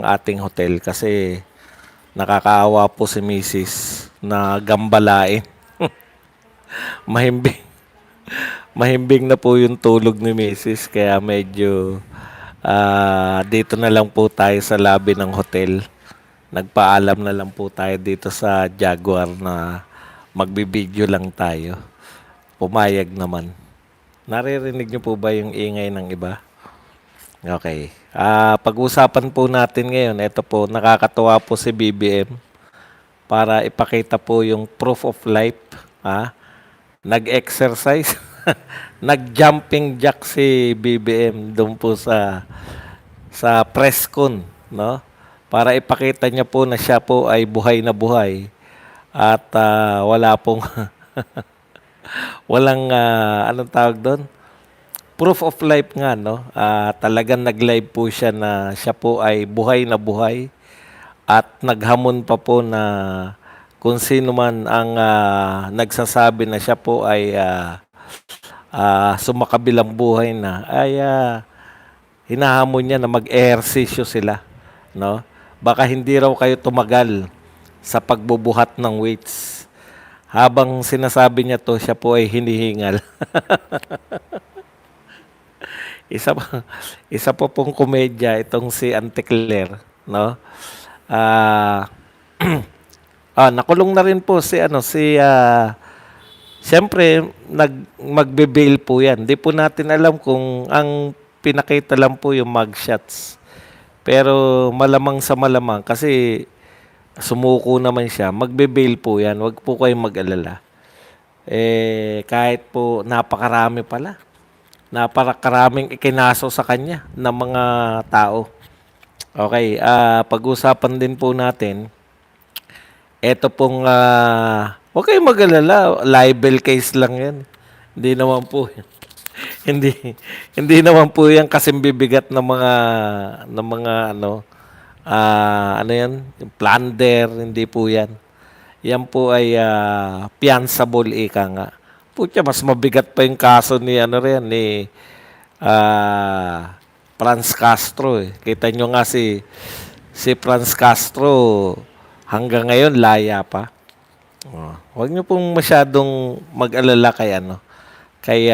ating hotel kasi nakakaawa po si Mrs. na gambalain. Mahimbing, mahimbing na po yung tulog ni Mrs. Kaya medyo dito na lang po tayo sa lobby ng hotel. Nagpaalam na lang po tayo dito sa Jaguar na magbibideo lang tayo. Pumayag naman. Naririnig niyo po ba yung ingay ng iba? Okay. Pag-usapan po natin ngayon, ito po, nakakatuwa po si BBM para ipakita po yung proof of life. Nag-exercise, nag-jumping jack si BBM doon po sa press con, no? Para ipakita niya po na siya po ay buhay na buhay at wala pong walang anong tawag doon? Proof of life nga, no? Talagang nag-live po siya na siya po ay buhay na buhay at naghamon pa po na kung sino man ang nagsasabi na siya po ay sumakabilang buhay na, ay hinahamon niya na mag-ehersisyo sila, no? Baka hindi raw kayo tumagal sa pagbubuhat ng weights. Habang sinasabi niya to, siya po ay hinihingal. Isa pa, isa po pong komedya itong si Auntie Claire, no? Ah, nakulong na rin po si siyempre magbe-bail po 'yan. Hindi po natin alam kung ang pinakita lang po yung mugshots. Pero malamang sa malamang kasi sumuko naman siya, magbe-bail po 'yan. Huwag po kayong mag-alala. Kahit po napakarami pala. Napakaraming ikinaso sa kanya ng mga tao. Okay, pag-usapan din po natin, eto pong, huwag kayong mag-alala, libel case lang yan. Hindi naman po, hindi, hindi naman po yan kasing bibigat ng mga ano yan, yung plunder, hindi po yan. Yan po ay fianceable ika nga. Putya, mas mabigat pa yung kaso ni Franz Castro eh. Kita nyo nga si Franz Castro hanggang ngayon laya pa. Huwag nyo pong masyadong mag-alala kay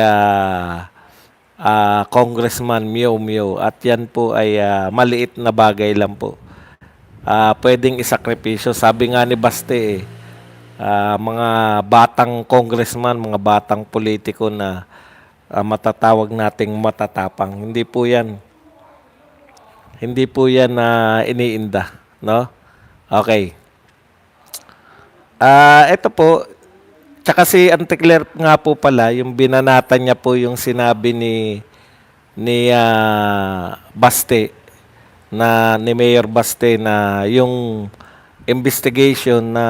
Congressman Mio Mio at yan po ay maliit na bagay lang po. Pwedeng isakripisyo. Sabi nga ni Baste mga batang congressman, mga batang politiko na matatawag nating matatapang. Hindi po yan. Hindi po yan iniinda, no? Okay. Ito po, tsaka si Auntie Claire nga po pala, yung binanatan niya po yung sinabi ni Baste, ni Mayor Baste na yung investigation na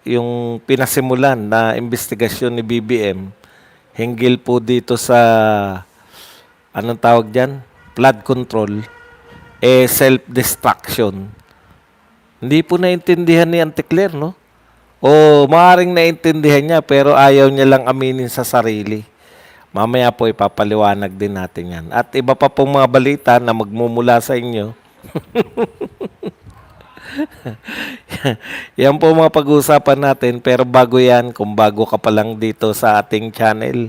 yung pinasimulan na investigasyon ni BBM hinggil po dito sa anong tawag diyan? Flood control self-destruction. Hindi po naintindihan ni Auntie Claire, no? O maaring naintindihan niya pero ayaw niya lang aminin sa sarili. Mamaya po ipapaliwanag din natin yan. At iba pa pong mga balita na magmumula sa inyo. Yan po mga pag-uusapan natin. Pero bago yan, kung bago ka pa lang dito sa ating channel,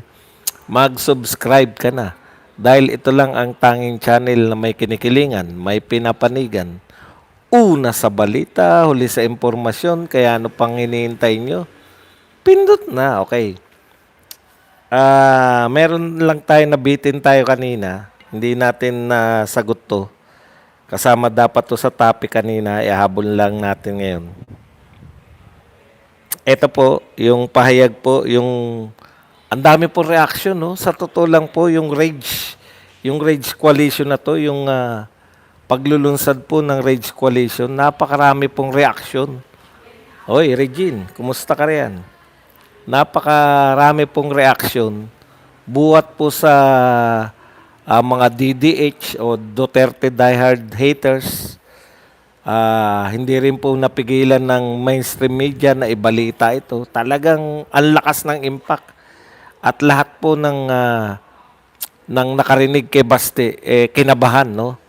mag-subscribe ka na. Dahil ito lang ang tanging channel na may kinikilingan, may pinapanigan. Una sa balita, huli sa impormasyon, kaya ano pang hinihintay nyo? Pindot na, okay. Meron lang tayo nabitin tayo kanina. Hindi natin sagot to. Kasama dapat to sa topic kanina, ihabol lang natin ngayon. Ito po, yung pahayag po, yung ang dami po reaction, no? Sa totoo lang po, yung Rage Coalition na to, yung paglulunsad po ng Rage Coalition, napakarami pong reaction. Oy, Regine, kumusta ka riyan? Napakarami pong reaction. Buwat po sa mga DDH o Duterte diehard haters. Hindi rin po napigilan ng mainstream media na ibalita ito. Talagang ang lakas ng impact. At lahat po ng nakarinig kay Baste, kinabahan, no?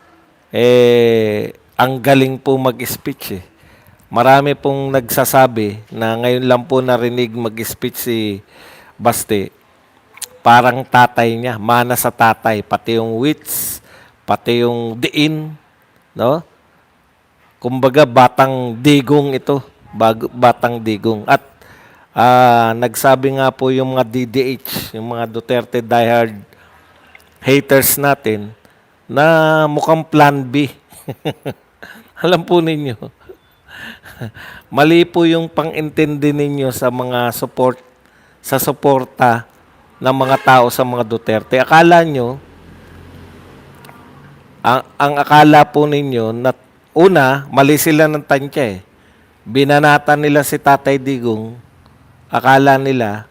ang galing po mag-speech eh. Marami pong nagsasabi na ngayon lang po narinig mag-speech si Baste. Parang tatay niya, mana sa tatay, pati yung wits, pati yung diin, no? Kumbaga batang digong ito, batang digong. At nagsabi nga po yung mga DDH, yung mga Duterte diehard haters natin, na mukhang plan B. Alam po ninyo, mali po yung pang-intindi ninyo sa mga sa suporta ng mga tao sa mga Duterte. Akala nyo, ang akala po ninyo, na una, mali sila ng tansya eh. Binanatan nila si Tatay Digong, akala nila,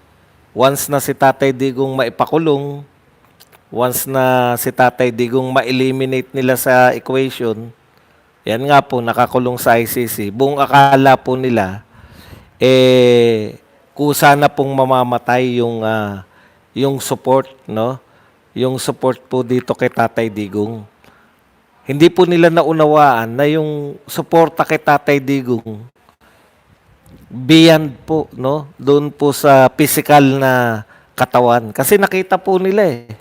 once na si Tatay Digong maipakulong, once na si Tatay Digong ma-eliminate nila sa equation, yan nga po, nakakulong sa ICC. Buong akala po nila, kusa na pong mamamatay yung support, no? Yung support po dito kay Tatay Digong. Hindi po nila naunawaan na yung suporta kay Tatay Digong, beyond po, no? Doon po sa physical na katawan. Kasi nakita po nila eh.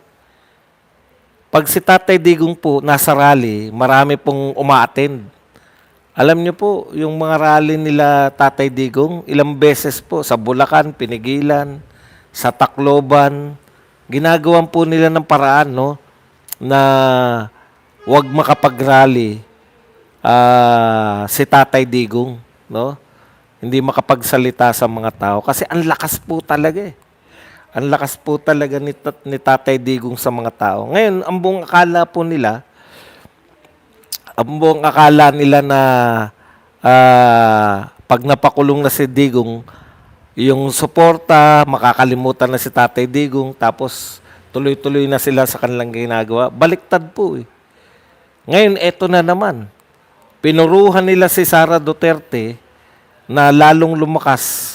Pag si Tatay Digong po nasa rally, marami pong umaattend. Alam niyo po, yung mga rally nila Tatay Digong, ilang beses po sa Bulacan, pinigilan, sa Tacloban, ginagawan po nila ng paraan, no, na wag makapag-rally si Tatay Digong, no? Hindi makapagsalita sa mga tao kasi ang lakas po talaga eh. Ang lakas po talaga ni Tatay Digong sa mga tao. Ngayon, ang buong akala nila na pag napakulong na si Digong, yung suporta, makakalimutan na si Tatay Digong, tapos tuloy-tuloy na sila sa kanilang ginagawa. Baliktad po eh. Ngayon, eto na naman. Pinuruhan nila si Sara Duterte na lalong lumakas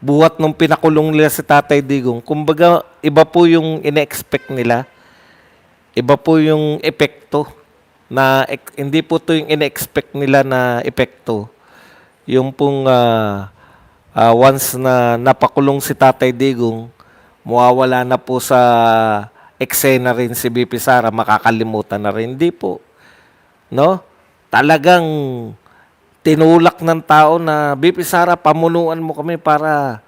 buhat nung pinakulong nila si Tatay Digong. Kumbaga, iba po yung ine-expect nila. Iba po yung epekto. Hindi po to yung ine-expect nila na epekto. Yung pong once na napakulong si Tatay Digong, mawawala na po sa eksena rin si BP Sara, makakalimutan na rin. Hindi po. No? Talagang tinulak ng tao na, BP Sara, pamunuan mo kami para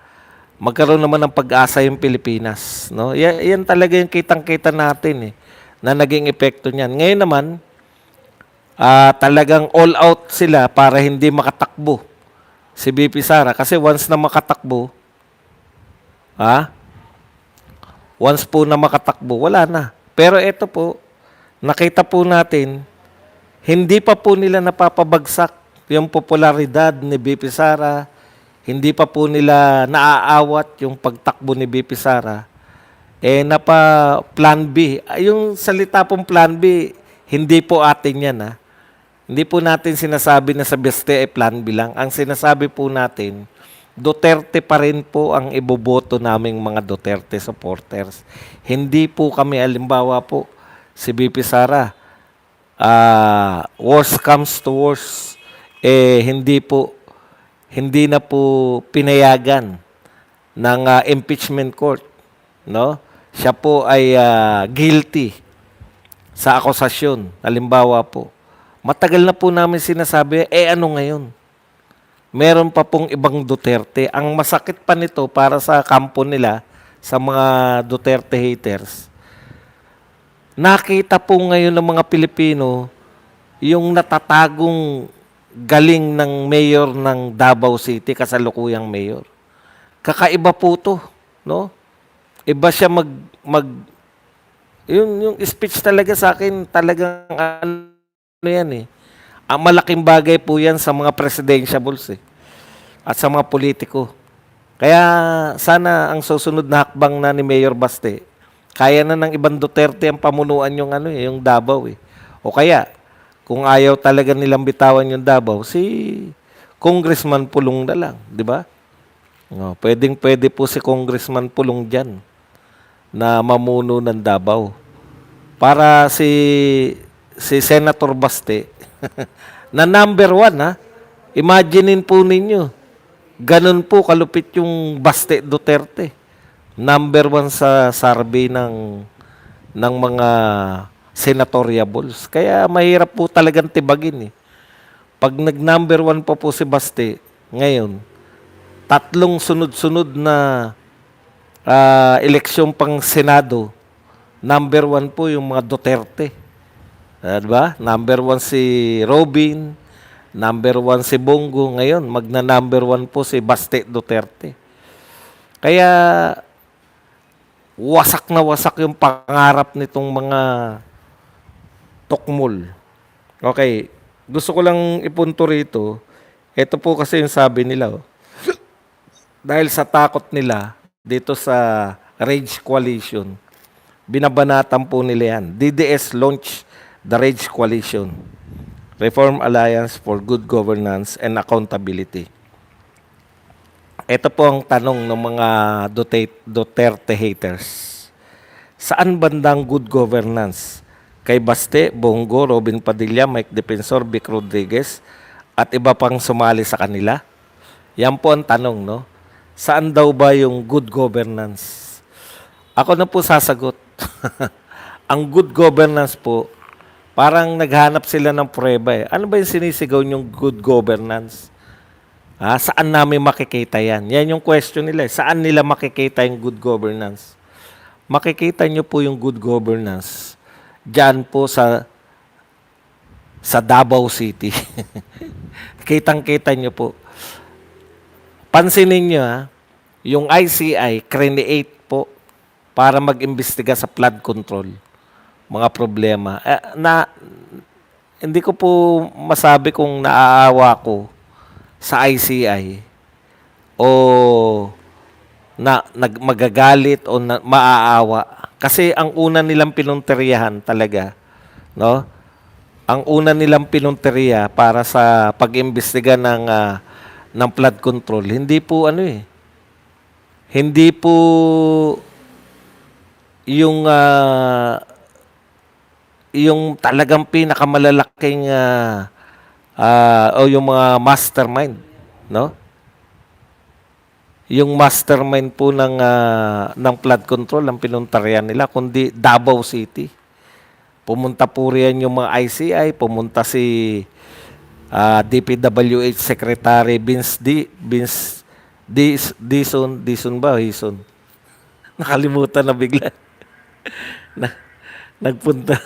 magkaroon naman ng pag-asa yung Pilipinas. No? Yan talaga yung kitang-kita natin eh, na naging epekto niyan. Ngayon naman, talagang all out sila para hindi makatakbo si BP Sara. Kasi once na makatakbo, once po na makatakbo, wala na. Pero ito po, nakita po natin, hindi pa po nila napapabagsak yung popularidad ni BP Sara, hindi pa po nila naaawat yung pagtakbo ni BP Sara, plan B. Yung salita pong plan B, hindi po atin yan Hindi po natin sinasabi na sa Baste ay plan B lang. Ang sinasabi po natin, Duterte pa rin po ang iboboto naming mga Duterte supporters. Hindi po kami, alimbawa po, si BP Sara, worst comes to worst, hindi na po pinayagan ng impeachment court, no? Siya po ay guilty sa akusasyon. Halimbawa po, matagal na po namin sinasabi, ano ngayon? Meron pa pong ibang Duterte. Ang masakit pa nito para sa kampo nila, sa mga Duterte haters, nakita po ngayon ng mga Pilipino yung natatagong galing ng mayor ng Davao City, kasalukuyang mayor. Kakaiba po to, no? Iba siya yung speech talaga sa akin, talagang ano yan eh. Ang malaking bagay po yan sa mga presidentiables at sa mga politiko. Kaya sana ang susunod na hakbang na ni Mayor Baste, kaya na ng ibang Duterte ang pamunuan yung yung Davao eh. O kaya, kung ayaw talaga nilang bitawan yung Davao, si Congressman Pulong na lang, di ba? Pwede po si Congressman Pulong dyan na mamuno ng Davao. Para si si Senator Baste na number one, ha? Imaginein po ninyo, ganun po kalupit yung Baste Duterte. Number one sa survey ng mga senatoriables. Kaya mahirap po talagang tibagin eh. Pag nag-number one pa po si Baste, ngayon, tatlong sunod-sunod na eleksyon pang Senado, number one po yung mga Duterte. Diba? Number one si Robin, number one si Bongo. Ngayon, magna-number one po si Baste Duterte. Kaya, wasak na wasak yung pangarap nitong mga tukmol. Okay, gusto ko lang ipunto rito, ito po kasi yung sabi nila. Oh. Dahil sa takot nila dito sa Rage Coalition, binabanatan po nila yan. DDS launch the Rage Coalition, Reform Alliance for Good Governance and Accountability. Ito po ang tanong ng mga Duterte haters. Saan bandang good governance? Kay Baste, Bongo, Robin Padilla, Mike Defensor, Vic Rodriguez, at iba pang sumali sa kanila? Yan po ang tanong, no? Saan daw ba yung good governance? Ako na po sasagot. Ang good governance po, parang naghanap sila ng prueba eh. Ano ba yung sinisigaw yung good governance? Saan namin makikita yan? Yan yung question nila. Saan nila makikita yung good governance? Makikita nyo po yung good governance diyan po sa Davao City. Kitang-kita nyo po. Pansinin nyo yung ICI create po para mag-imbestiga sa flood control. Mga problema. Hindi ko po masabi kung naaawa ko sa ICI o magagalit o maaawa. Kasi ang una nilang pinunteriyahan talaga, no? Ang una nilang pinunteriya para sa pag-imbestiga ng flood control, hindi po hindi po yung talagang pinakamalalaking o yung mga mastermind, no? Yung mastermind po ng flood control ang pinuntaryan nila, kundi Davao City. Pumunta po riyan yung mga ICI, pumunta si DPWH Secretary Dison ba? Hison. Nakalimutan na bigla. Nagpunta.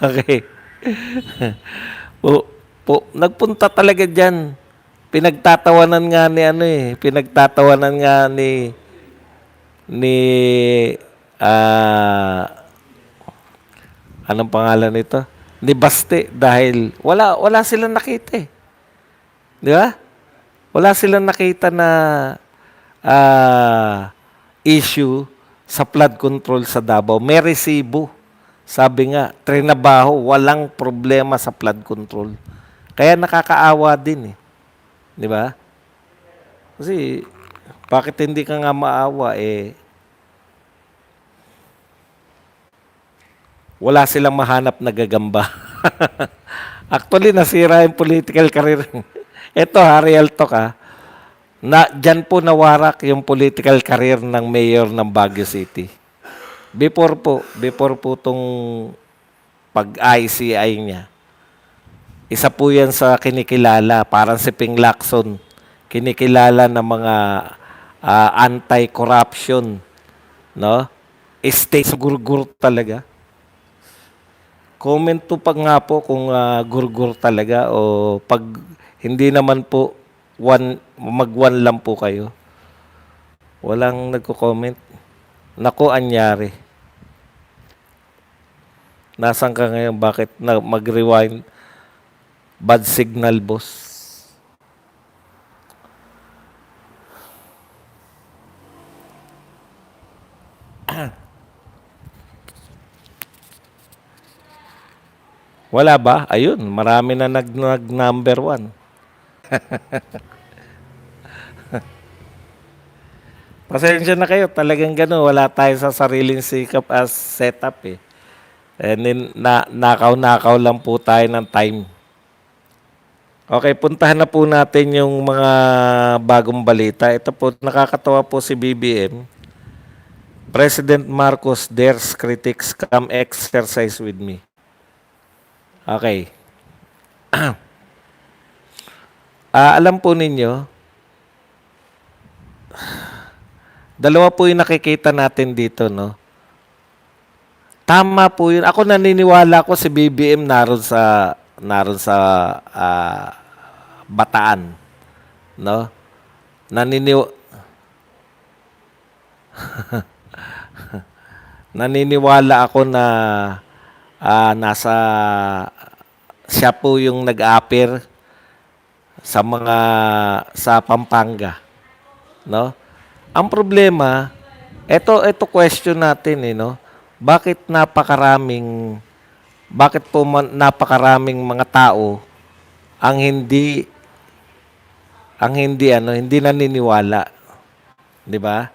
Okay. Nagpunta talaga diyan. Pinagtatawanan nga ni anong pangalan nito? Ni Baste dahil wala silang nakita eh. Di ba? Wala silang nakita na issue sa flood control sa Davao. May resibo. Sabi nga, trinabaho, walang problema sa flood control. Kaya nakakaawa din eh. Di ba? Kasi, bakit hindi ka nga maawa eh? Wala silang mahanap na gagamba. Actually, nasira yung political career. Ito real talk dyan po nawarak yung political career ng mayor ng Baguio City. Before po itong pag-ICI niya, isa po yan sa kinikilala, parang si Ping Lacson, kinikilala ng mga anti-corruption, no? State gurgur talaga. Comment to pag nga po kung gurgur talaga o pag hindi naman po mag-one lang po kayo. Walang nagko-comment. Naku, anyari. Nasaan ka ngayon? Bakit mag-rewind? Bad signal, boss. Wala ba? Ayun, marami na nag-number one. Pasensya na kayo, talagang gano'n. Wala tayo sa sariling sikap as setup eh. Nakaw-nakaw lang po tayo ng time. Okay, puntahan na po natin yung mga bagong balita. Ito po, nakakatawa po si BBM. President Marcos dares critics come exercise with me. Okay. Alam po ninyo, dalawa po yung nakikita natin dito, no? Tama po yun. Ako naniniwala ko si BBM naroon sa Bataan, no? Naniniw naniniwala ako na nasa siya po yung nag-appear sa Pampanga, no? Ang problema, ito question natin no? Bakit po napakaraming mga tao ang hindi naniniwala, 'di ba?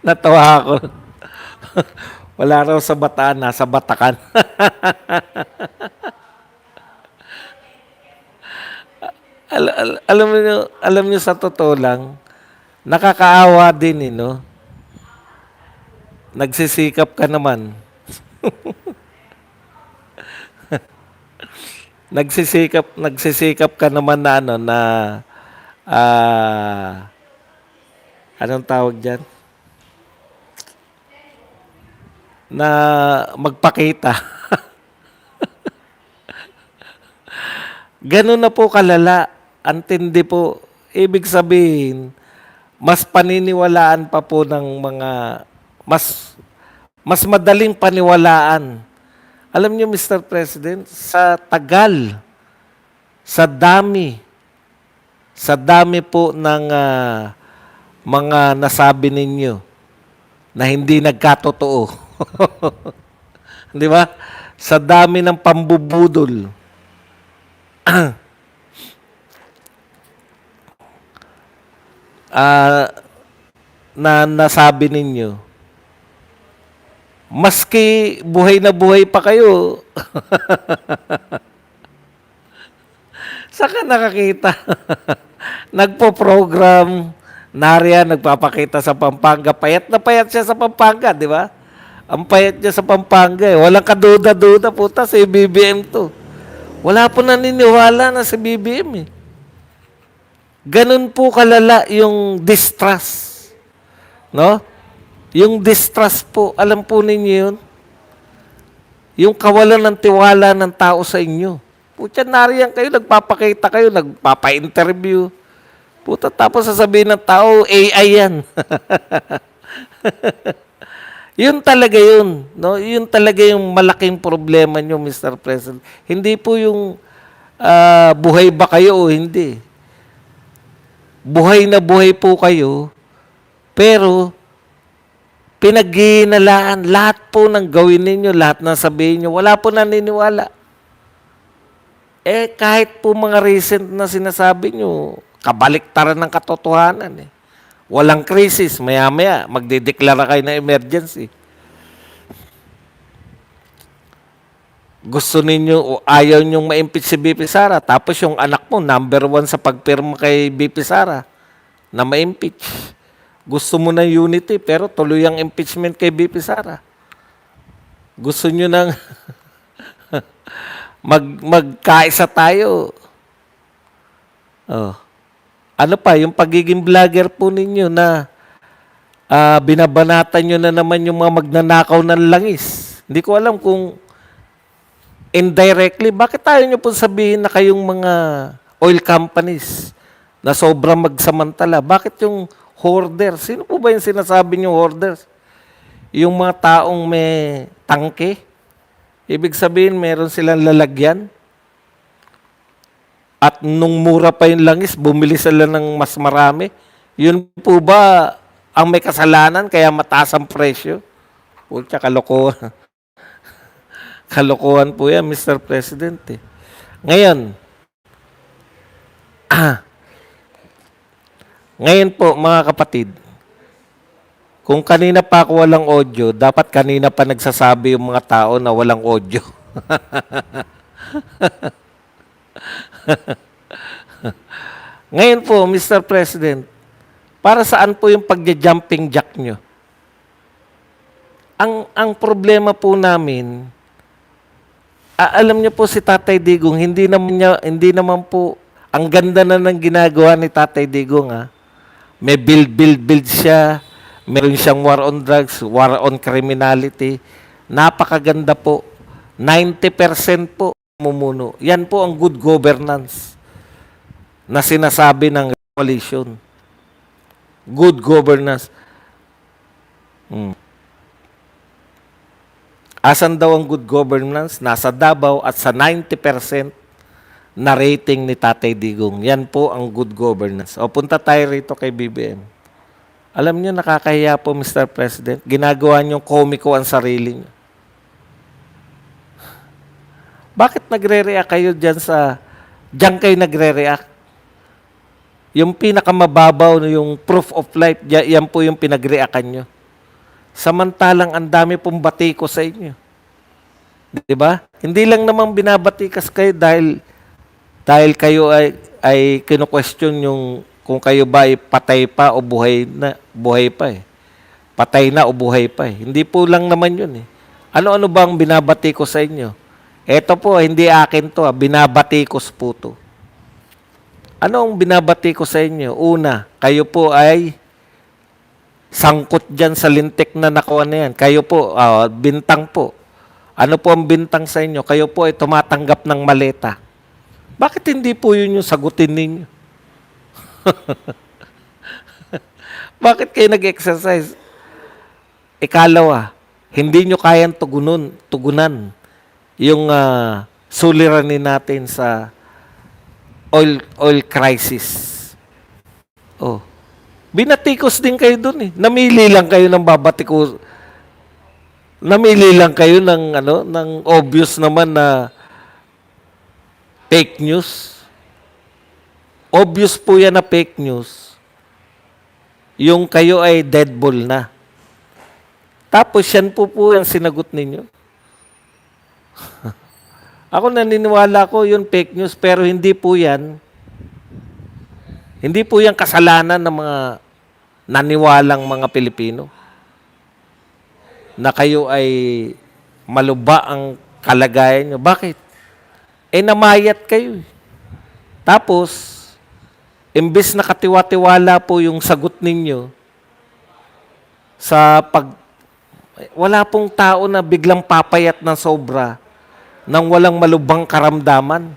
Natawa ako. Wala raw sa Bataan, nasa Batakan. Alam niyo sa totoo lang, nakakaawa din no? Nagsisikap ka naman. Nagsisikap ka naman na anong tawag diyan? Na magpakita. Ganun na po kalala. Antindi po. Ibig sabihin, mas paniniwalaan pa po ng mga mas madaling paniwalaan. Alam niyo, Mr. President, sa tagal, sa dami po ng mga nasabi ninyo na hindi nagkatotoo. Di ba? Sa dami ng pambubudol. Na nasabi ninyo, maski buhay na buhay pa kayo, saka nakakita. Nagpo-program, nariyan, nagpapakita sa Pampanga. Payat na payat siya sa Pampanga, di ba? Ang payat niya sa Pampanga eh. Walang kaduda-duda, puta, si BBM to. Wala po naniniwala na si BBM eh. Ganun po kalala yung distrust. No? Yung distrust po, alam po ninyo yun? Yung kawalan ng tiwala ng tao sa inyo. Puta, nariyan kayo, nagpapakita kayo, nagpapa-interview. Puta, tapos sasabihin ng tao, AI yan. Yun talaga yun. No? Yun talaga yung malaking problema nyo, Mr. President. Hindi po yung buhay ba kayo o hindi. Buhay na buhay po kayo, pero pinaghihinalaan lahat po ng gawin ninyo, lahat ng sabihin nyo, wala po naniniwala. Kahit po mga recent na sinasabi nyo, kabaliktaran ng katotohanan eh. Walang krisis, maya-maya, magdideklara kayo ng emergency. Gusto ninyo o ayaw nyong ma-impeach si BP Sara, tapos yung anak mo, number 1 sa pagpirma kay BP Sara, na ma-impeach. Gusto mo ng unity, pero tuloy ang impeachment kay BP Sara. Gusto nyo ng magkaisa tayo. Oh. Ano pa, yung pagiging vlogger po ninyo na binabanatan nyo na naman yung mga magnanakaw ng langis. Hindi ko alam kung indirectly, bakit tayo nyo po sabihin na kayong mga oil companies na sobrang magsamantala? Bakit yung hoarder? Sino po ba yung sinasabi nyo hoarders? Yung mga taong may tangke? Ibig sabihin, meron silang lalagyan? At nung mura pa yung langis, bumili sila ng mas marami? Yun po ba ang may kasalanan kaya mataas ang presyo? Pucha, kalokohan. Kalokohan po yan, Mr. President. Ngayon po, mga kapatid, kung kanina pa ako walang audio, dapat kanina pa nagsasabi yung mga tao na walang audio. Ngayon po, Mr. President, para saan po yung pagja-jumping jack nyo? Ang problema po namin, alam niyo po si Tatay Digong, hindi naman po, ang ganda na ng ginagawa ni Tatay Digong, ha? May build siya, meron siyang war on drugs, war on criminality. Napakaganda po. 90% po mumuno. Yan po ang good governance na sinasabi ng coalition. Good governance. Asan daw ang good governance? Nasa Davao at sa 90% na rating ni Tatay Digong. Yan po ang good governance. O punta tayo rito kay BBM. Alam niyo, nakakahiya po, Mr. President. Ginagawa niyong komiko ang sarili niyo. Bakit nagre-react kayo diyan kayo nagre-react? Yung pinakamababaw, yung proof of life, yan po yung pinag-reactan nyo. Samantalang ang dami pong batiko sa inyo. Di ba? Hindi lang naman binabatikas kayo dahil kayo ay kino-question yung kung kayo ba ay patay pa o buhay pa eh. Patay na o buhay pa eh. Hindi po lang naman yun eh. Ano-ano bang binabatiko sa inyo? Eto po, hindi akin to, binabatikos po to. Ano ang binabatiko sa inyo? Una, kayo po ay sangkot dyan sa lintik na nakuha na yan. Kayo po, bintang po. Ano po ang bintang sa inyo? Kayo po ay tumatanggap ng maleta. Bakit hindi po yun yung sagutin ninyo? Bakit kayo nag-exercise? Ikalawa, hindi nyo kayang tugunan yung suliranin natin sa oil crisis. Oh. Binatikos din kayo dun eh. Namili lang kayo ng babatikos. Namili lang kayo ng obvious naman na fake news. Obvious po yan na fake news. Yung kayo ay dead ball na. Tapos yan po yung sinagot ninyo. Ako naniniwala ko yun fake news, pero hindi po yan kasalanan ng mga naniwalang mga Pilipino na kayo ay maluba ang kalagayan nyo. Bakit? Namayat kayo. Tapos, imbes na katiwa-tiwala po yung sagot ninyo wala pong tao na biglang papayat ng sobra nang walang malubhang karamdaman.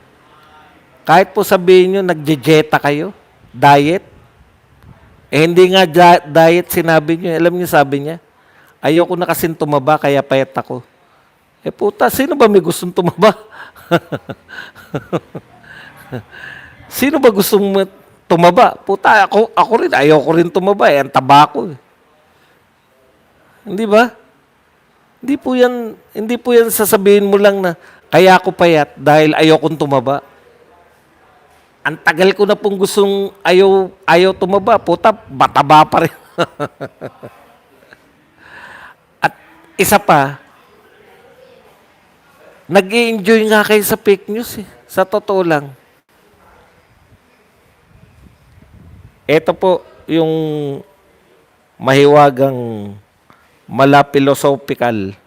Kahit po sabihin nyo, nagje-jeta kayo, diet. Hindi nga diet sinabi nyo. Alam nyo sabi niya, ayoko na kasing tumaba, kaya payat ako. Puta, sino ba may gustong tumaba? Sino ba gustong tumaba? Puta, ako rin, ayoko rin tumaba. Ang taba ko. Hindi ba? Hindi po yan sasabihin mo lang na, kaya ako payat dahil ayokong tumaba. Ang tagal ko na pong gustong ayaw tumaba. Puta, bataba pa rin. At isa pa, nag-i-enjoy nga kayo sa fake news eh. Sa totoo lang. Ito po yung mahiwagang philosophical.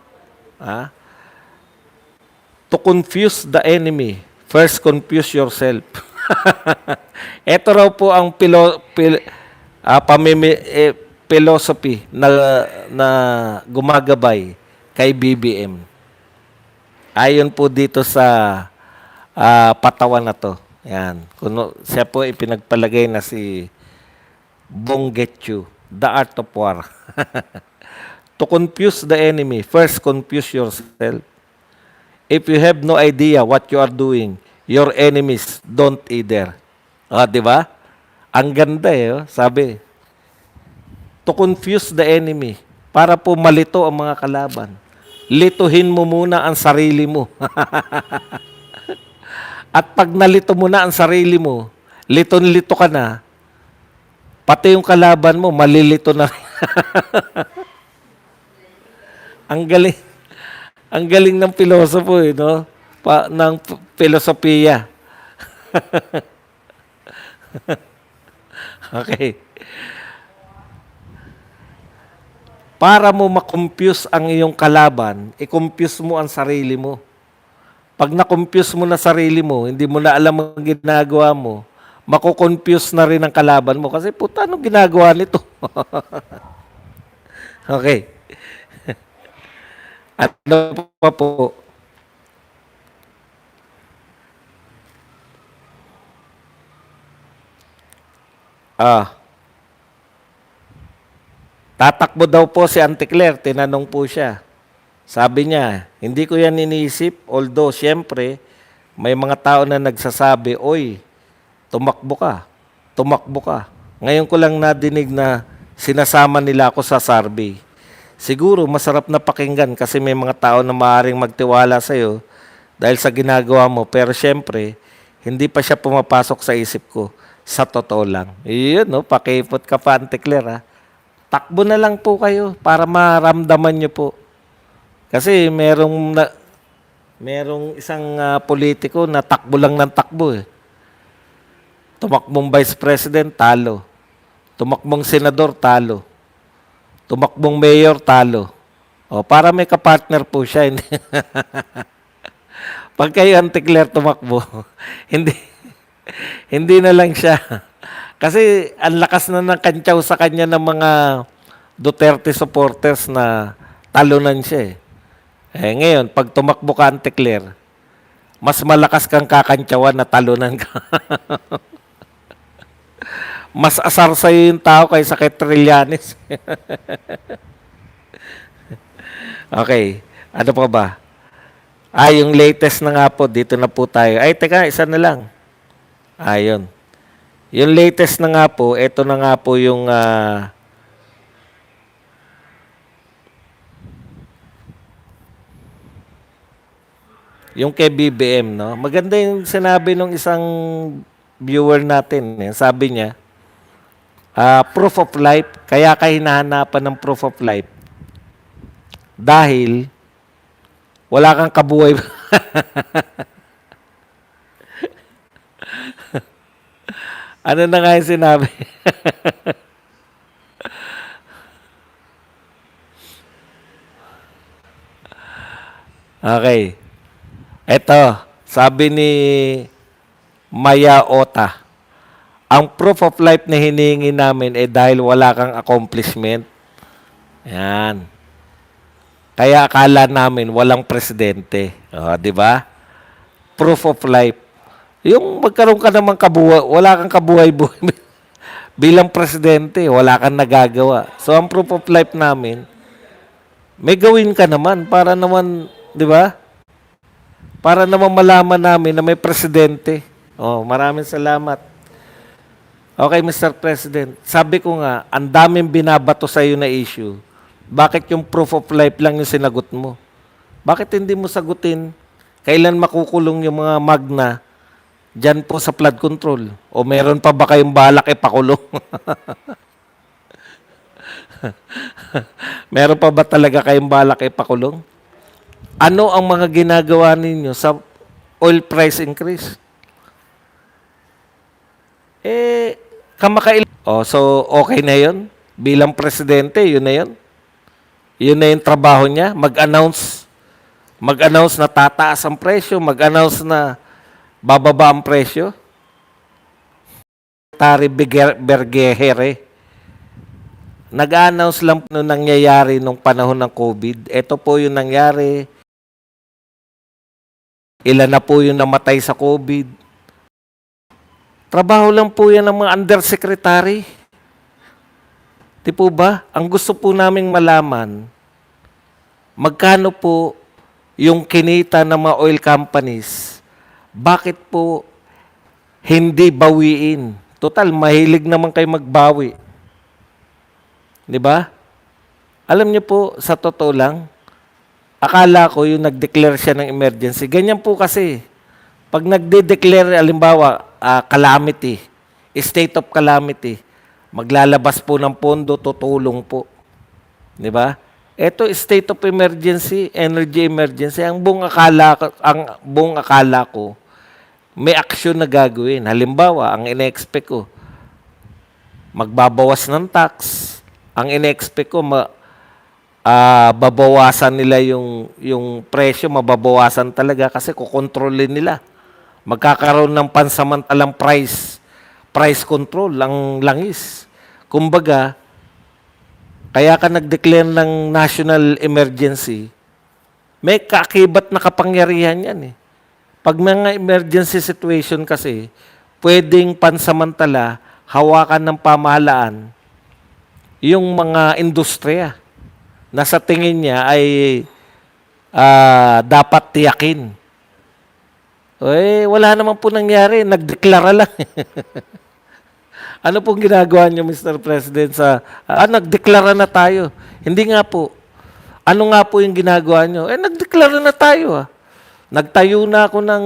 To confuse the enemy, first confuse yourself. Ito raw po ang philosophy na gumagabay kay BBM. Ayon po dito sa patawan na to. Yan. Siya po ipinagpalagay na si Bong Getchu, The Art of War. To confuse the enemy, first confuse yourself. If you have no idea what you are doing, your enemies don't either. Di ba? Ang ganda sabi. To confuse the enemy, para po malito ang mga kalaban. Lituhin mo muna ang sarili mo. At pag nalito mo na ang sarili mo, liton-lito ka na, Pati yung kalaban mo, malilito na rin. Ang galing. Ang galing ng pilosopo, eh, no? Ng filosofiya. Okay. Para mo makompuse ang iyong kalaban, i-compuse mo ang sarili mo. Pag na-compuse mo na sarili mo, hindi mo na alam ang ginagawa mo, mako-confuse na rin ang kalaban mo. Kasi, puta, anong ginagawa nito? Okay. Ano pa po? Tatakbo daw po si Auntie Claire, tinanong po siya. Sabi niya, hindi ko yan iniisip, although siyempre, may mga tao na nagsasabi, oy, tumakbo ka, tumakbo ka. Ngayon ko lang nadinig na sinasama nila ako sa survey. Siguro masarap na pakinggan kasi may mga tao na maaaring magtiwala sa'yo dahil sa ginagawa mo. Pero siyempre, hindi pa siya pumapasok sa isip ko. Sa totoo lang. Iyon, no? Pakipot ka pa, Auntie Claire, ha? Takbo na lang po kayo para maramdaman nyo po. Kasi merong isang politiko na takbo lang ng takbo, eh. Tumakbong vice president, talo. Tumakbong senador, talo. Tumakbong mayor, talo. O, para may kapartner po siya. Hindi. Pag kayo, Auntie Claire, tumakbo, hindi na lang siya. Kasi ang lakas na ng kantsaw sa kanya ng mga Duterte supporters na talunan siya, eh. Ngayon, pag tumakbo ka, Auntie Claire, mas malakas kang kakantsawan na talunan ka. Mas asar sa'yo yung tao kaysa kay Trillanes. Okay. Ano pa ba? Yung latest na nga po, dito na po tayo. Ay, teka, isa na lang. Ayun. Yung latest na nga po, ito na nga po yung kay BBM, no? Maganda yung sinabi ng isang viewer natin. Eh. Sabi niya, proof of life, kaya ka hinahanapan ng proof of life dahil wala kang kabuhay. Ano na nga yung sinabi? Okay. Ito, sabi ni Maya Ota, ang proof of life na hinihingi namin dahil wala kang accomplishment. Yan. Kaya akala namin walang presidente. Di ba? Proof of life. Yung magkaroon ka naman kabuhay, wala kang kabuhay-buhay bilang presidente, wala kang nagagawa. So, ang proof of life namin, may gawin ka naman para naman, di ba? Para naman malaman namin na may presidente. Maraming salamat. Okay, Mr. President. Sabi ko nga, ang daming binabato sa iyo na issue. Bakit yung proof of life lang yung sinagot mo? Bakit hindi mo sagutin kailan makukulong yung mga magna dyan po sa flood control? O meron pa ba kayong balak ipakulong? Meron pa ba talaga kayong balak ipakulong? Ano ang mga ginagawa ninyo sa oil price increase? So okay na yun? Bilang presidente, yun na yun? Yun na yung trabaho niya? Mag-announce na tataas ang presyo, mag-announce na bababa ang presyo. Tari Bergehere, nag-announce lang po nangyayari nung panahon ng COVID. Ito po yung nangyari. Ilan na po yung namatay sa COVID. Trabaho lang po yan ng mga undersecretary. Di po ba? Ang gusto po naming malaman, magkano po yung kinita ng mga oil companies, bakit po hindi bawiin? Total, mahilig naman kayo magbawi. Di ba? Alam niyo po, sa totoo lang, akala ko yung nag-declare siya ng emergency. Ganyan po kasi. Pag nagde-declare, alimbawa, calamity, state of calamity, Maglalabas po ng pondo, tutulong po. 'Di ba? Ito state of emergency, energy emergency. Ang buong akala ko may aksyon na gagawin. Halimbawa, ang ine-expect ko magbabawas ng tax. Ang ine-expect ko babawasan nila yung presyo, mababawasan talaga kasi kukontrolin nila. Magkakaroon ng pansamantalang price control ang langis. Kumbaga, kaya ka nag-declare ng national emergency, may kaakibat na kapangyarihan yan eh. Pag mga emergency situation kasi, pwedeng pansamantala hawakan ng pamahalaan yung mga industriya na sa tingin niya ay dapat tiyakin. Eh, wala naman po nangyari. Nagdeklara lang. Ano pong ginagawa niyo, Mr. President, nagdeklara na tayo. Hindi nga po. Ano nga po yung ginagawa niyo? Eh, nagdeklara na tayo. Nagtayo na ako ng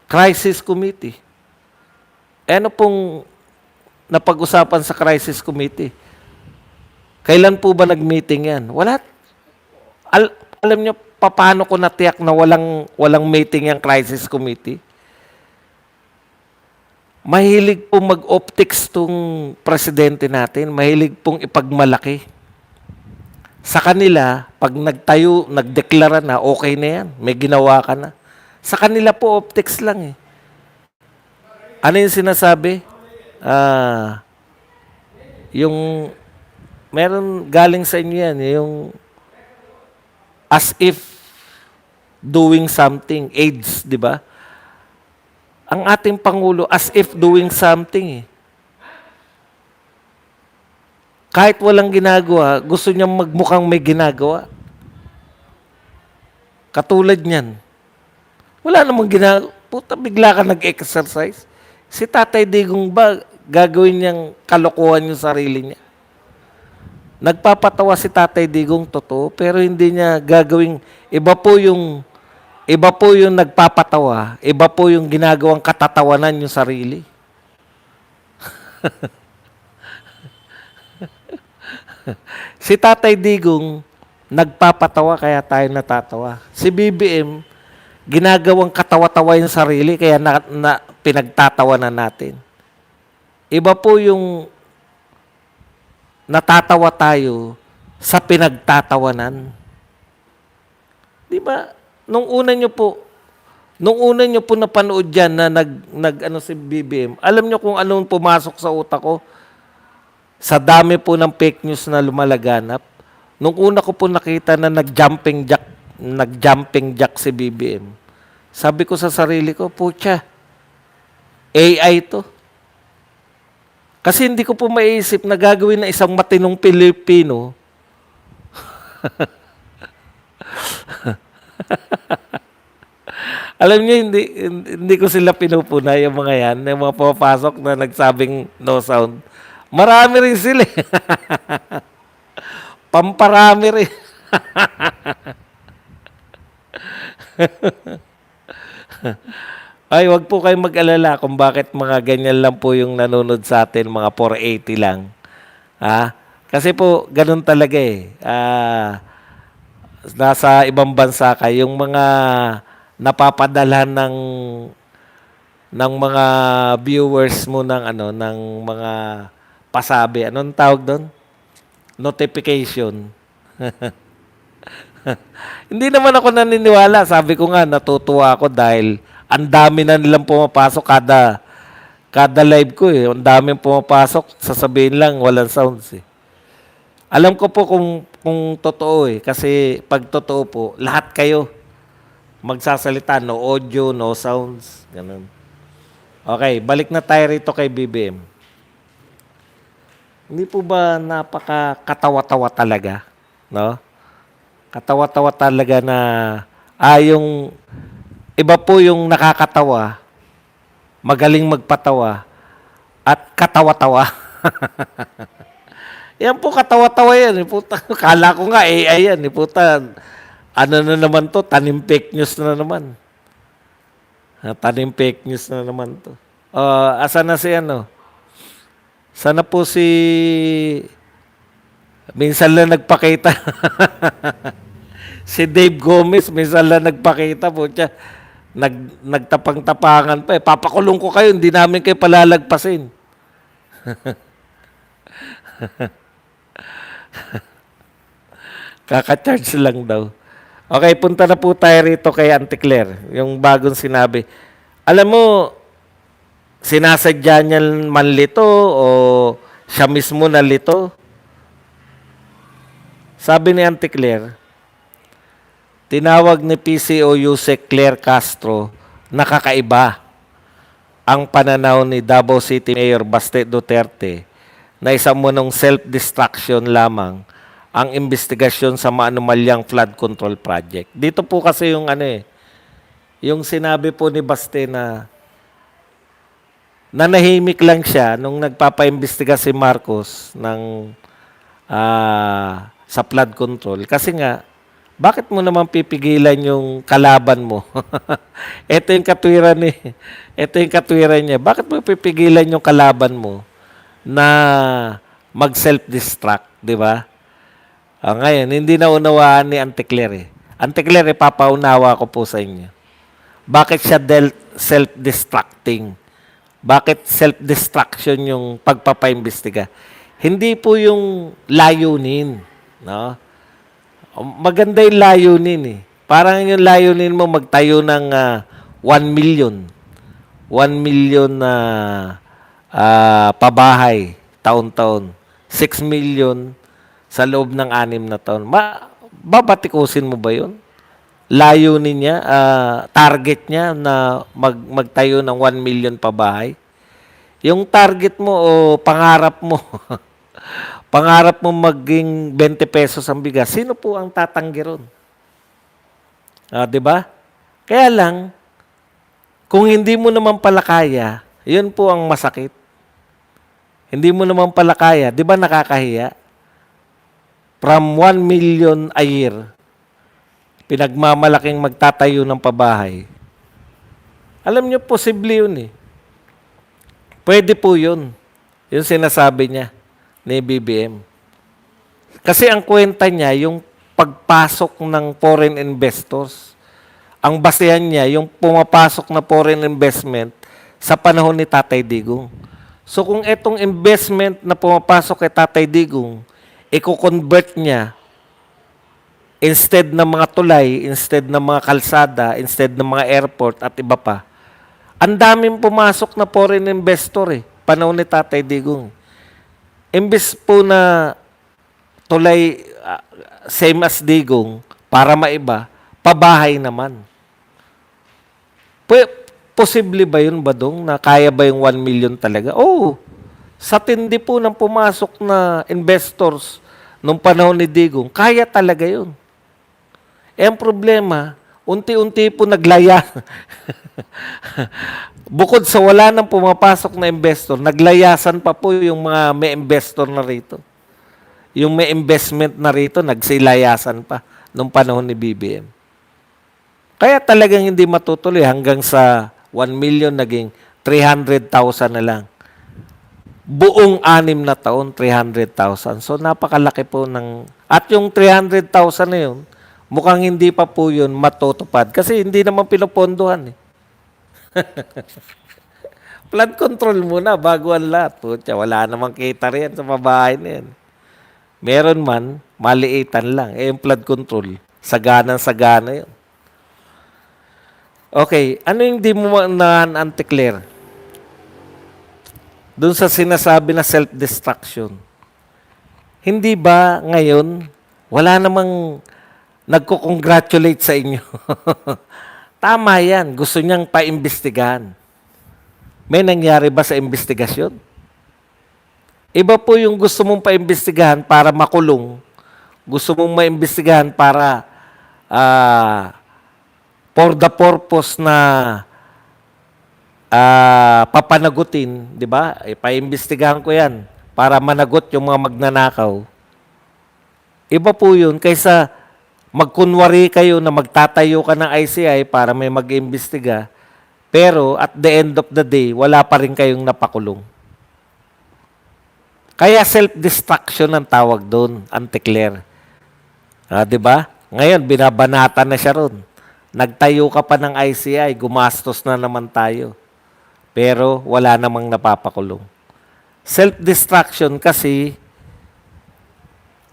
crisis committee. Eh, ano pong napag-usapan sa crisis committee? Kailan po ba nag-meeting yan? Wala. Alam niyo, paano ko natiyak na walang meeting yung crisis committee? Mahilig pong mag-optics tong presidente natin. Mahilig pong ipagmalaki. Sa kanila, pag nagdeklara na, okay na yan. May ginawa ka na. Sa kanila po, optics lang eh. Ano yung sinasabi? Meron galing sa inyo yan, yung as if doing something, AIDS, di ba? Ang ating Pangulo, as if doing something eh. Kahit walang ginagawa, gusto niyang magmukhang may ginagawa. Katulad niyan. Wala namang ginagawa. Puta, bigla ka nag-exercise. Si Tatay Digong ba gagawin niyang kalokohan yung sarili niya? Nagpapatawa si Tatay Digong, totoo, pero hindi niya gagawing iba po yung nagpapatawa, iba po yung ginagawang katatawanan yung sarili. Si Tatay Digong, nagpapatawa kaya tayo natatawa. Si BBM, ginagawang katawa-tawa yung sarili kaya pinagtatawanan natin. Iba po yung natatawa tayo sa pinagtatawanan. Di ba? Nung una nyo po napanood dyan na si BBM, alam nyo kung anong pumasok sa utak ko? Sa dami po ng fake news na lumalaganap, nung una ko po nakita na nag-jumping jack si BBM, sabi ko sa sarili ko, putya, AI to. Kasi hindi ko po maiisip na gagawin na isang matinong Pilipino. Alam niyo, hindi ko sila pinupuna yung mga yan, yung mga pumapasok na nagsabing no sound. Marami rin sila. Pamparami rin. Ay, wag po kayong mag-alala kung bakit mga ganyan lang po yung nanonood sa atin, mga 480 lang. Kasi po, ganun talaga eh. Nasa ibang bansa ka, yung mga napapadala ng mga viewers mo ng mga pasabi. Anong tawag doon? Notification. Hindi naman ako naniniwala. Sabi ko nga, natutuwa ako dahil ang dami na nilang pumapasok kada live ko eh. Ang daming pumapasok, sasabihin lang, walang sounds eh. Alam ko po kung totoo eh. Kasi pag totoo po, lahat kayo magsasalita, no audio, no sounds. Ganun. Okay, balik na tayo rito kay BBM. Hindi po ba napaka-katawa-tawa talaga? No? Katawa-tawa talaga na yung iba po yung nakakatawa, magaling magpatawa, at katawa-tawa. Yan po, katawa-tawa yan. Puta, kala ko nga AI yan. Puta, ano na naman to? Tanim fake news na naman. Tanim fake news na naman to. Asa na si ano? Sana po si... Minsan lang nagpakita. Si Dave Gomez, minsan lang nagpakita po siya. Nagtapang-tapangan pa eh. Papakulong ko kayo, hindi namin kayo palalagpasin. Kaka-charge lang daw. Okay, punta na po tayo rito kay Auntie Claire. Yung bagong sinabi. Alam mo, sinasadya niya manlito o siya mismo nalito? Sabi ni Auntie Claire, tinawag ni PCOU si Claire Castro na kakaiba ang pananaw ni Davao City Mayor Baste Duterte na isang munong self-destruction lamang ang investigasyon sa maanumalyang flood control project. Dito po kasi yung yung sinabi po ni Baste na nanahimik lang siya nung nagpapaimbestiga si Marcos ng sa flood control. Kasi nga, bakit mo naman pipigilan yung kalaban mo? Ito yung katwiran ito yung katwiran niya. Bakit mo pipigilan yung kalaban mo na mag-self-destruct, di ba? Ngayon, hindi na unawaan ni Auntie Claire. Auntie Claire, papaunawa ko po sa inyo. Bakit siya self-destructing? Bakit self-destruction yung pagpapaimbestiga? Hindi po yung layunin. No? Maganda yung layunin eh. Parang yung layunin mo magtayo ng 1 million. 1 million na pabahay taon-taon. 6 million sa loob ng 6 na taon. Babatikusin mo ba yun? Layunin niya, target niya na magtayo ng 1 million pabahay. Yung target mo o pangarap mo, pangarap mo maging 20 pesos ang bigas, sino po ang tatanggi ron? 'Di ba? Kaya lang, kung hindi mo naman pala kaya, yun po ang masakit. Hindi mo naman pala kaya, di ba nakakahiya? From 1 million a year, pinagmamalaking magtatayo ng pabahay. Alam niyo, posible yun eh. Pwede po yun. Yung sinasabi niya ni BBM. Kasi ang kwenta niya, yung pagpasok ng foreign investors. Ang basehan niya, yung pumapasok na foreign investment sa panahon ni Tatay Digong. So kung itong investment na pumapasok kay Tatay Digong, i-convert niya instead ng mga tulay, instead ng mga kalsada, instead ng mga airport at iba pa, ang daming pumasok na foreign investor eh, panahon ni Tatay Digong. Imbes po na tulay, same as Digong, para maiba, pabahay naman. Posible ba yun, Badong, na kaya ba yung 1 million talaga? Oo. Sa tindi po ng pumasok na investors nung panahon ni Digong, kaya talaga yun. Ang problema, unti-unti po naglaya. Bukod sa wala nang pumapasok na investor, naglayasan pa po yung mga may investor na rito. Yung may investment na rito, nagsilayasan pa nung panahon ni BBM. Kaya talagang hindi matutuloy hanggang sa 1 million naging 300,000 na lang. Buong 6 na taon, 300,000. So napakalaki po ng... At yung 300,000 na yun, mukhang hindi pa po yun matutupad kasi hindi naman pinopondohan eh. Flood control muna bago ang lahat. Putya, wala namang kita riyan sa babae na yan. Meron man, maliitan lang. Yung flood control, sagana yun. Okay, ano yung di mo Auntie Claire? Doon sa sinasabi na self-destruction. Hindi ba ngayon, wala namang nagko-congratulate sa inyo? Tama yan. Gusto niyang paimbestigahan. May nangyari ba sa investigasyon? Iba po yung gusto mong paimbestigahan para makulong. Gusto mong maimbestigahan para for the purpose na papanagutin, di ba? Paimbestigahan ko yan para managot yung mga magnanakaw. Iba po yun kaysa magkunwari kayo na magtatayo ka ng ICI para may mag-imbestiga, pero at the end of the day, wala pa rin kayong napakulong. Kaya self-destruction ang tawag doon, anti-clear. 'Di ba? Ngayon, binabanata na siya ron. Nagtayo ka pa ng ICI, gumastos na naman tayo. Pero wala namang napapakulong. Self-destruction kasi,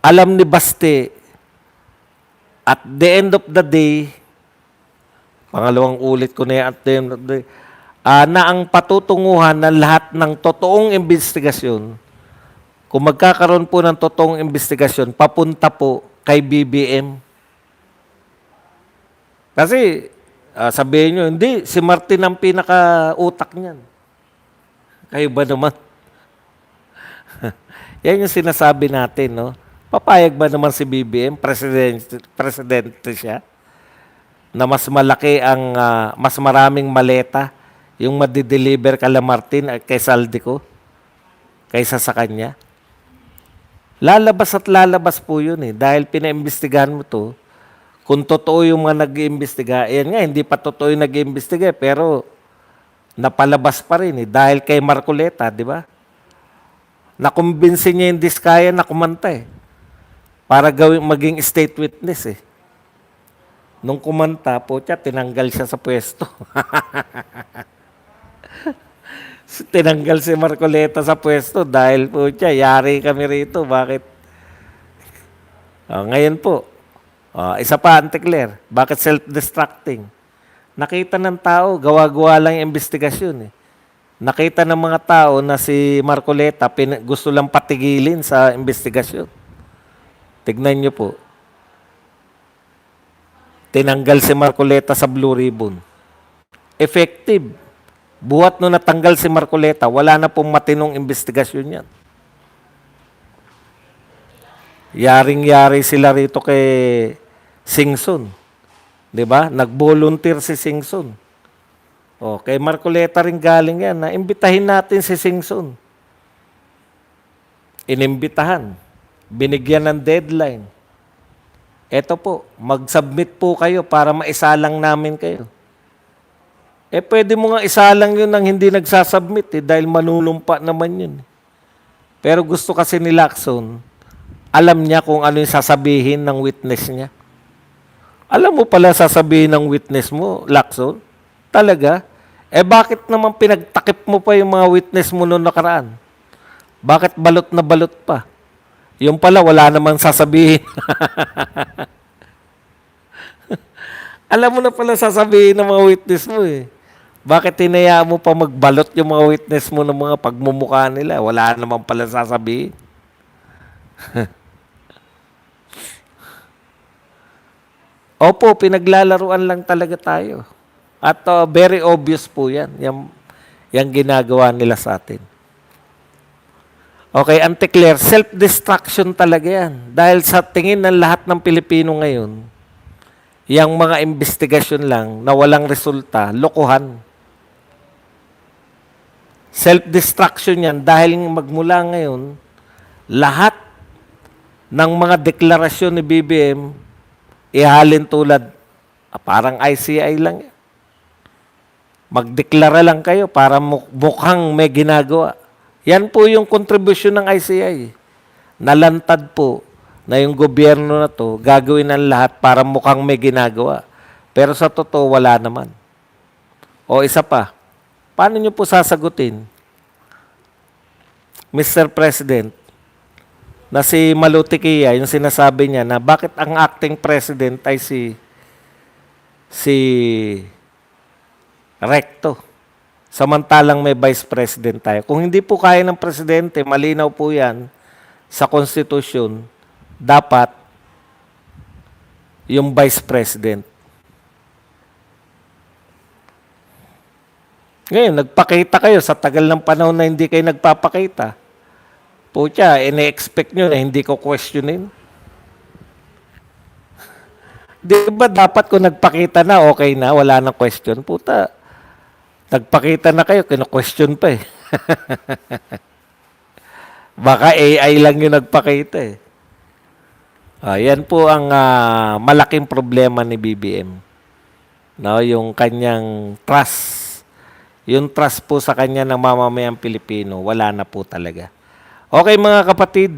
alam ni Baste, at the end of the day, pangalawang ulit ko na yan, at the end of the day, na ang patutunguhan ng lahat ng totoong investigasyon, kung magkakaroon po ng totoong investigasyon, papunta po kay BBM. Kasi, sabihin nyo, hindi, si Martin ang pinaka-utak niyan. Kayo ba naman? Yan yung sinasabi natin, no? Papayag ba naman si BBM, presidente siya, na mas malaki ang, mas maraming maleta yung madideliver kala Martin kay Saldico kaysa sa kanya? Lalabas at lalabas po yun eh. Dahil pinaimbestigahan mo to, kung totoo yung mga nag-iimbestiga, yan nga, hindi pa totoo yung nag-iimbestiga, pero napalabas pa rin eh. Dahil kay Marcoleta, di ba? Nakumbinsi niya yung Diskaya na kumanta eh. Para maging state witness eh. Nung kumanta po siya, tinanggal siya sa pwesto. Tinanggal si Marcoleta sa pwesto dahil po siya, yari kami rito. Bakit? Ngayon po, isa pa, anti-clear. Bakit self-destructing? Nakita ng tao, gawa-gawa lang yung investigasyon eh. Nakita ng mga tao na si Marcoleta gusto lang patigilin sa investigasyon. Tignan niyo po. Tinanggal si Marcoleta sa Blue Ribbon. Effective. Buhat no natanggal si Marcoleta, wala na pong matinong investigasyon yan. Yaring-yari sila rito kay Singson. Di ba? Nag-volunteer si Singson. Kay Marcoleta rin galing yan. Na imbitahin natin si Singson. Inimbitahan. Binigyan ng deadline. Eto po, mag-submit po kayo para maisalang namin kayo. Pwede mo nga isalang yun nang hindi nagsasubmit dahil manunumpa naman yun. Pero gusto kasi ni Lacson, alam niya kung ano yung sasabihin ng witness niya. Alam mo pala sasabihin ng witness mo, Lacson? Talaga? Bakit naman pinagtakip mo pa yung mga witness mo noong nakaraan? Bakit balot na balot pa? Yung pala, wala namang sasabihin. Alam mo na pala sasabihin ng mga witness mo eh. Bakit tinayaan mo pa magbalot yung mga witness mo ng mga pagmumukha nila? Wala naman pala sasabihin. Opo, pinaglalaruan lang talaga tayo. At very obvious po yan. Yung ginagawa nila sa atin. Okay, anti-clear. Self-destruction talaga yan. Dahil sa tingin ng lahat ng Pilipino ngayon, yung mga investigasyon lang na walang resulta, lokohan. Self-destruction yan dahil magmula ngayon, lahat ng mga deklarasyon ni BBM, ihalin tulad, parang ICI lang yan. Magdeklara lang kayo para mukhang may ginagawa. Yan po yung kontribusyon ng ICI. Nalantad po na yung gobyerno na to gagawin ng lahat para mukhang may ginagawa. Pero sa totoo, wala naman. O isa pa, paano nyo po sasagutin, Mr. President, na si Malutikia, yung sinasabi niya na bakit ang acting president ay si Recto, samantalang may vice president tayo. Kung hindi po kaya ng presidente, malinaw po yan sa konstitusyon, dapat yung vice president. Ngayon, nagpakita kayo sa tagal ng panahon na hindi kayo nagpapakita. Pucha, ine-expect nyo na hindi ko questionin. Di ba dapat kung nagpakita na, okay na, wala nang question? Puta, nagpakita na kayo, kino-question pa eh. Baka AI lang yung nagpakita eh. Yan po ang malaking problema ni BBM. No, yung kanyang trust. Yung trust po sa kanya ng mamamayang Pilipino, wala na po talaga. Okay mga kapatid,